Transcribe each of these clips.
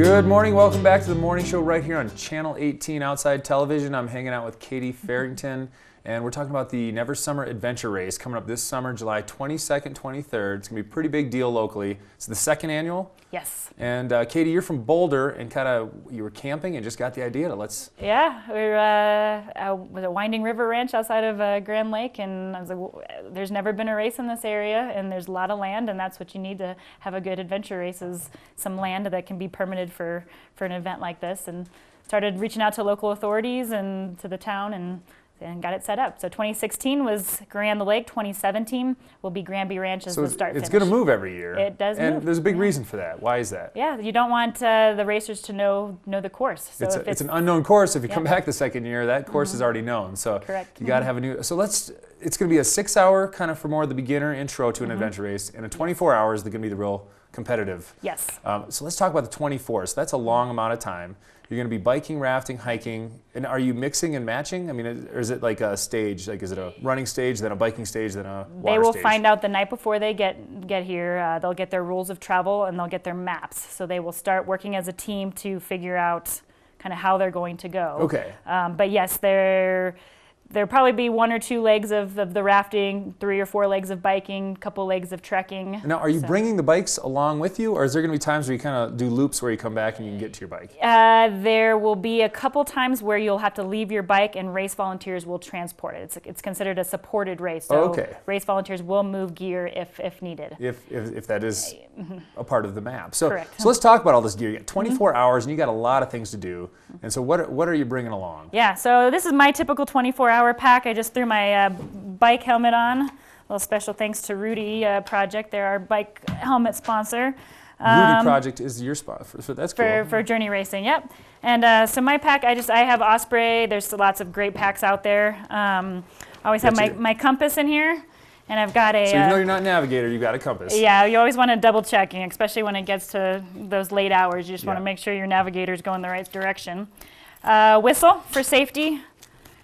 Good morning, welcome back to the morning show right here on Channel 18 Outside Television. I'm hanging out with Katie Ferrington, and we're talking about the Never Summer Adventure Race coming up this summer, July 22nd, 23rd. It's going to be a pretty big deal locally. It's the second annual. Yes. And Katie, you're from Boulder, and you were camping and just got the idea to let's... Yeah, we're with a Winding River Ranch outside of Grand Lake, and I was like, there's never been a race in this area, and there's a lot of land, and that's what you need to have a good adventure race, is some land that can be permitted for an event like this. And started reaching out to local authorities and to the town, and got it set up. So 2016 was Grand Lake. 2017 will be Granby Ranch as the start it's finish. going to move every year. It does move. And there's a big reason for that. Why is that? Yeah, you don't want the racers to know the course. So it's an unknown course. If you come back the second year, that course is already known. So correct. You got to have a new. So it's going to be a 6-hour kind of for more of the beginner intro to an adventure race, and a 24 hours that's going to be the real competitive. Yes. So let's talk about the 24. So that's a long amount of time. You're going to be biking, rafting, hiking, and are you mixing and matching? I mean, or is it like a stage? Like, is it a running stage, then a biking stage, then a water stage? They will find out the night before they get here. They'll get their rules of travel and they'll get their maps. So they will start working as a team to figure out kind of how they're going to go. Okay. But yes, there'll probably be 1 or 2 legs of the rafting, 3 or 4 legs of biking, a couple legs of trekking. Now, are you bringing the bikes along with you, or is there going to be times where you kind of do loops where you come back and you can get to your bike? There will be a couple times where you'll have to leave your bike and race volunteers will transport it. It's considered a supported race, so race volunteers will move gear if needed. If that is a part of the map. So, correct. So let's talk about all this gear. You got 24 hours and you got a lot of things to do. And so what are you bringing along? Yeah, so this is my typical 24-hour pack. I just threw my bike helmet on. A little special thanks to Rudy Project. They're our bike helmet sponsor. Rudy Project is your sponsor, so that's cool. For journey racing, yep. And so my pack, I have Osprey. There's lots of great packs out there. I always have my compass in here. And I've got a... So even though you're not a navigator, you've got a compass. Yeah, you always want to double checking, especially when it gets to those late hours. You just want to make sure your navigator's going the right direction. Whistle for safety.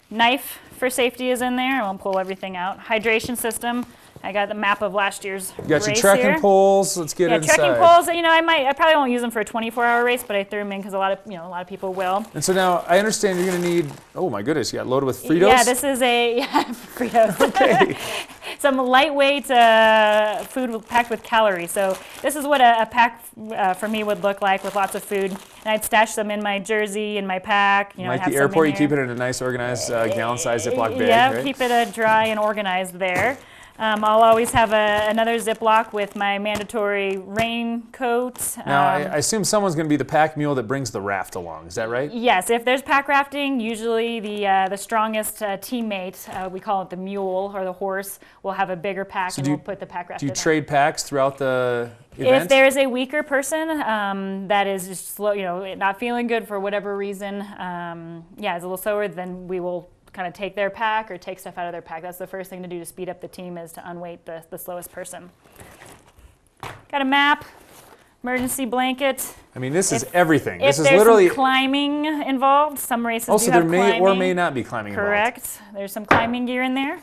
Knife for safety is in there. I won't pull everything out. Hydration system. I got the map of last year's race. You got your trekking poles. Let's get inside. Yeah, trekking poles. You know, I probably won't use them for a 24-hour race, but I threw them in because a lot of people will. And so now I understand you're going to need. Oh my goodness, you got loaded with Fritos. Yeah, this is Fritos. Okay. Some lightweight food packed with calories. So this is what a pack for me would look like, with lots of food. And I'd stash them in my jersey, in my pack. You know, like the airport, you keep it in a nice, organized, gallon-sized Ziploc bag. Yeah, right? keep it dry and organized there. I'll always have another Ziploc with my mandatory raincoat. Now, I assume someone's going to be the pack mule that brings the raft along. Is that right? Yes. If there's pack rafting, usually the strongest teammate, we call it the mule or the horse, will have a bigger pack, and we'll put the pack raft. Do you trade packs throughout the event? If there is a weaker person that is just slow, not feeling good for whatever reason, is a little slower, then we will kind of take their pack or take stuff out of their pack. That's the first thing to do to speed up the team, is to unweight the slowest person. Got a map, emergency blanket. I mean, this is everything. This is literally some climbing involved. Some races do have climbing. Also, there may or may not be climbing involved. Correct. There's some climbing gear in there.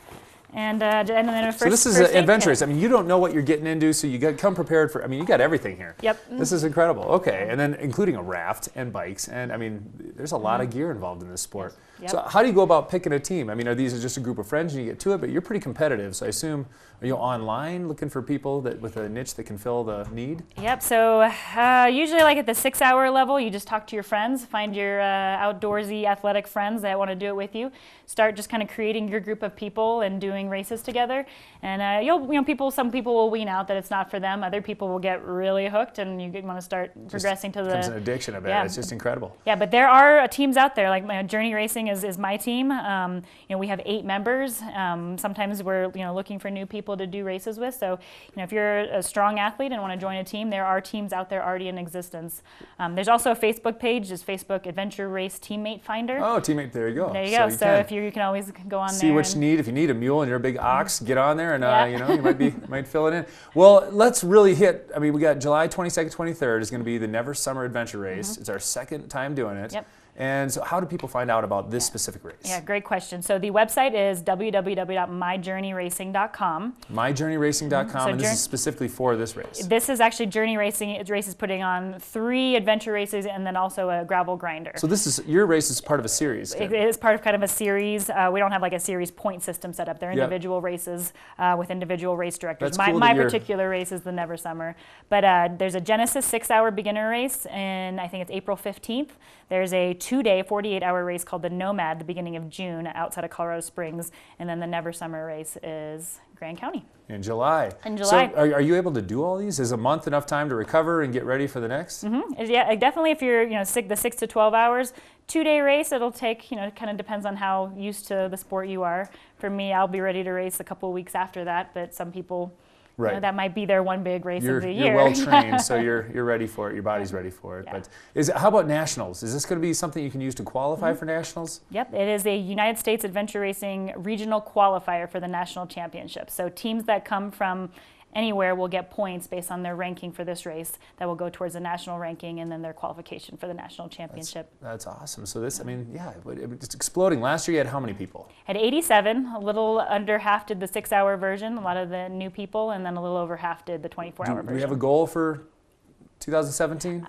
And then a first. So this is an adventure race. I mean, you don't know what you're getting into, so you come prepared for. I mean, you got everything here. Yep. This is incredible. Okay, and then including a raft and bikes, and I mean, there's a lot of gear involved in this sport. Yep. So how do you go about picking a team? I mean, are these just a group of friends and you get to it? But you're pretty competitive, so I assume, are you online looking for people with a niche that can fill the need? Yep. So usually, like at the 6-hour level, you just talk to your friends, find your outdoorsy, athletic friends that want to do it with you. Start just kind of creating your group of people and doing races together. And some people will wean out that it's not for them. Other people will get really hooked, and you want to start progressing to the. Becomes an addiction, I bet. Yeah. It's just incredible. Yeah, but there are teams out there. Like Journey Racing is my team. We have 8 members. Sometimes we're looking for new people to do races with. So if you're a strong athlete and want to join a team, there are teams out there already in existence. There's also a Facebook page, is Facebook Adventure Race Teammate Finder. Oh, teammate, there you go. There you go. So if you can always go on there. See what you need. If you need a mule and you're a big ox, get on there and you might fill it in. Well, let's really hit. I mean, we got July 22nd, 23rd is going to be the Never Summer Adventure Race. It's our second time doing it. Yep. And so how do people find out about this specific race? Yeah, great question. So the website is www.myjourneyracing.com. Myjourneyracing.com, and this is specifically for this race. This is actually Journey Racing. Its race is putting on 3 adventure races and then also a gravel grinder. So this is, your race is part of a series. It is part of kind of a series. We don't have like a series point system set up. They're individual races with individual race directors. That's cool my particular race is the Never Summer. But there's a Genesis 6-hour beginner race, and I think it's April 15th. There's a 2-day, 48-hour race called the Nomad, the beginning of June, outside of Colorado Springs. And then the Never Summer race is Grand County. In July. In July. So are you able to do all these? Is a month enough time to recover and get ready for the next? Yeah, definitely if you're, the 6 to 12 hours. 2-day race, it'll take, it kind of depends on how used to the sport you are. For me, I'll be ready to race a couple of weeks after that, but some people, that might be their one big race of the year. You're well trained, so you're ready for it. Your body's ready for it. Yeah. But how about nationals? Is this going to be something you can use to qualify for nationals? Yep, it is a United States Adventure Racing regional qualifier for the national championship. So teams that come from anywhere will get points based on their ranking for this race that will go towards the national ranking and then their qualification for the national championship. That's awesome. So this, it's exploding. Last year you had how many people? Had 87, a little under half did the 6-hour version, a lot of the new people, and then a little over half did the 24-hour version. Do we have a goal for 2017?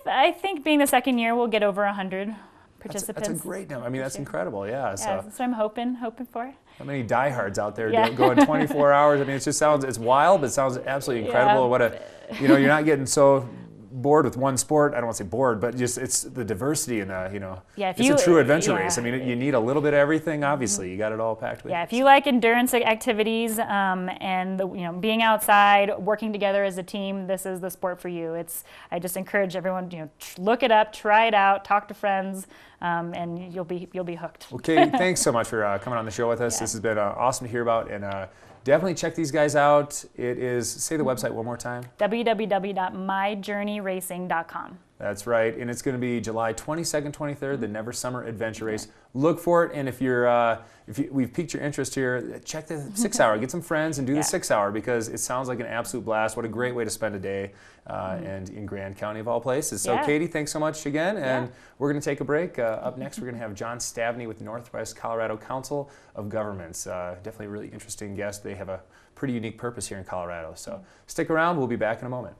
I think being the second year, we'll get over 100 participants. That's a great number. I mean, that's incredible. Yeah. So that's what I'm hoping for. How many diehards out there going 24 hours? I mean, it's wild, but it sounds absolutely incredible. Yeah. You're not getting so bored with one sport. I don't want to say bored, but just it's the diversity and it's a true adventure race. I mean, you need a little bit of everything. Obviously, you got it all packed with. Yeah, if you like endurance activities and being outside, working together as a team, this is the sport for you. I just encourage everyone look it up, try it out, talk to friends, and you'll be hooked. Well, Katie, thanks so much for coming on the show with us. Yeah. This has been awesome to hear about, and definitely check these guys out. It is, say the website one more time. www.myjourneyracing.com. That's right, and it's going to be July 22nd, 23rd, the Never Summer Adventure Race. Look for it, and if we've piqued your interest here, check the 6-hour. Get some friends and do the 6-hour because it sounds like an absolute blast. What a great way to spend a day, and in Grand County of all places. So, Katie, thanks so much again, and we're going to take a break. Up next, we're going to have John Stavney with Northwest Colorado Council of Governments. Definitely a really interesting guest. They have a pretty unique purpose here in Colorado. So, stick around. We'll be back in a moment.